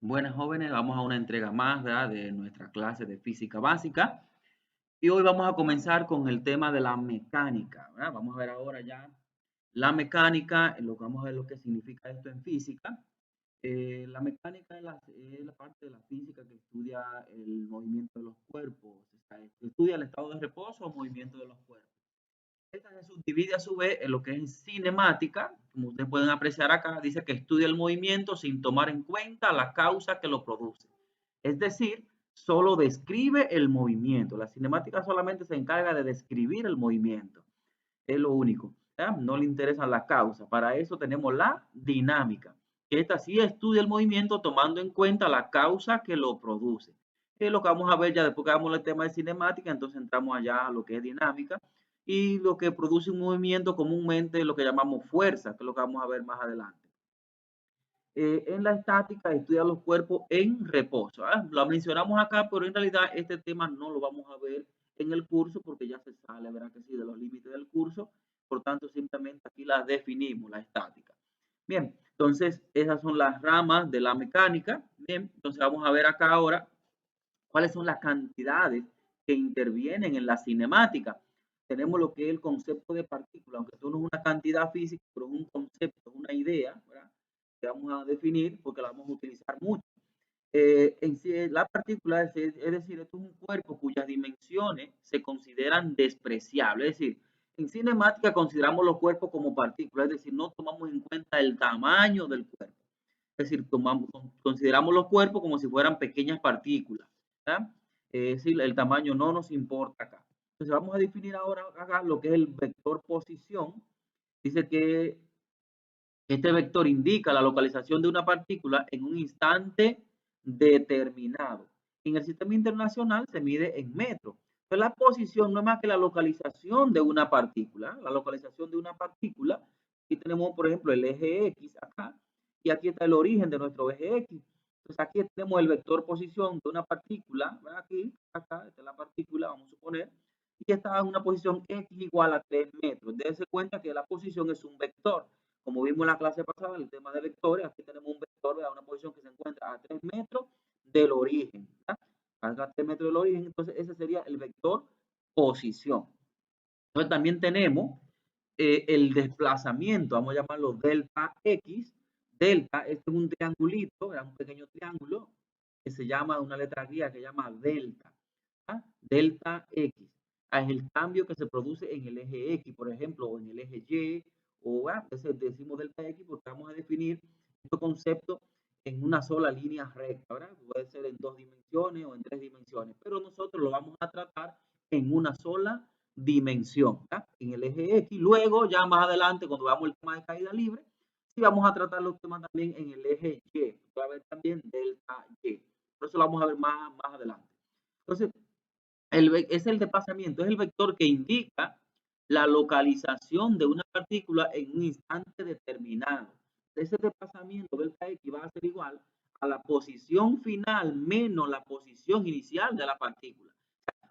Buenas jóvenes, vamos a una entrega más, ¿verdad? De nuestra clase de física básica y hoy vamos a comenzar con el tema de la mecánica, ¿verdad? Vamos a ver ahora ya la mecánica, lo que vamos a ver lo que significa esto en física. La mecánica es la parte de la física que estudia el movimiento de los cuerpos, o sea, estudia el estado de reposo o movimiento de los cuerpos. Esta se subdivide a su vez en lo que es cinemática, como ustedes pueden apreciar acá, dice que estudia el movimiento sin tomar en cuenta la causa que lo produce. Es decir, solo describe el movimiento. La cinemática solamente se encarga de describir el movimiento. Es lo único. ¿Ya? No le interesa la causa. Para eso tenemos la dinámica, que esta sí estudia el movimiento tomando en cuenta la causa que lo produce. Es lo que vamos a ver ya después que hagamos el tema de cinemática, entonces entramos allá a lo que es dinámica y lo que produce un movimiento comúnmente lo que llamamos fuerza, que es lo que vamos a ver más adelante. En la estática estudia los cuerpos en reposo. Lo mencionamos acá, pero en realidad este tema no lo vamos a ver en el curso porque ya se sale, verá que sí, de los límites del curso. Por tanto, simplemente aquí las definimos, la estática. Bien, entonces esas son las ramas de la mecánica. Bien, entonces vamos a ver acá ahora cuáles son las cantidades que intervienen en la cinemática. Tenemos lo que es el concepto de partícula, aunque esto no es una cantidad física, pero es un concepto, es una idea, ¿verdad? Que vamos a definir porque la vamos a utilizar mucho. En sí, la partícula es decir, esto es un cuerpo cuyas dimensiones se consideran despreciables. Es decir, en cinemática consideramos los cuerpos como partículas, es decir, no tomamos en cuenta el tamaño del cuerpo. Es decir, consideramos los cuerpos como si fueran pequeñas partículas. ¿Ya? Es decir, el tamaño no nos importa acá. Entonces vamos a definir ahora acá lo que es el vector posición. Dice que este vector indica la localización de una partícula en un instante determinado. En el sistema internacional se mide en metros. Pero la posición no es más que la localización de una partícula. La localización de una partícula. Aquí tenemos, por ejemplo, el eje X acá. Y aquí está el origen de nuestro eje X. Entonces aquí tenemos el vector posición de una partícula. ¿Verdad? Aquí, acá, esta es la partícula, vamos a suponer. Y está en una posición X igual a 3 metros. Dese cuenta que la posición es un vector. Como vimos en la clase pasada, el tema de vectores, aquí tenemos un vector de una posición que se encuentra a 3 metros del origen. A 3 metros del origen, entonces ese sería el vector posición. Entonces también tenemos el desplazamiento, vamos a llamarlo delta X. Delta, este es un triangulito, es un pequeño triángulo que se llama, una letra guía que se llama delta. Delta X. Es el cambio que se produce en el eje X, por ejemplo, o en el eje Y, o decimos delta X porque vamos a definir este concepto en una sola línea recta, ¿verdad? Puede ser en 2 dimensiones o en 3 dimensiones, pero nosotros lo vamos a tratar en una sola dimensión, ¿verdad? En el eje X. Luego, ya más adelante, cuando veamos el tema de caída libre, sí vamos a tratar los temas también en el eje Y. Va a haber también delta Y. Por eso lo vamos a ver más adelante. Entonces, es el desplazamiento, es el vector que indica la localización de una partícula en un instante determinado. Ese desplazamiento delta X va a ser igual a la posición final menos la posición inicial de la partícula.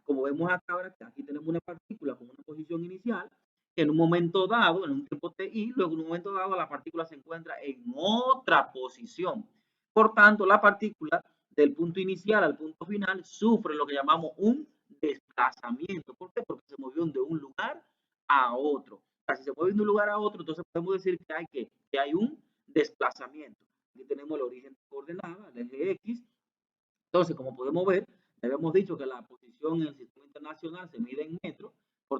Como vemos acá ahora, aquí tenemos una partícula con una posición inicial, que en un momento dado, en un tiempo ti, luego en un momento dado la partícula se encuentra en otra posición. Por tanto, la partícula del punto inicial al punto final sufre lo que llamamos un desplazamiento. ¿Por qué? Porque se movió de un lugar a otro. O sea, si se mueve de un lugar a otro, entonces podemos decir que hay un desplazamiento. Aquí tenemos el origen de coordenada, el eje X. Entonces, como podemos ver, habíamos dicho que la posición en el sistema internacional se mide en metros.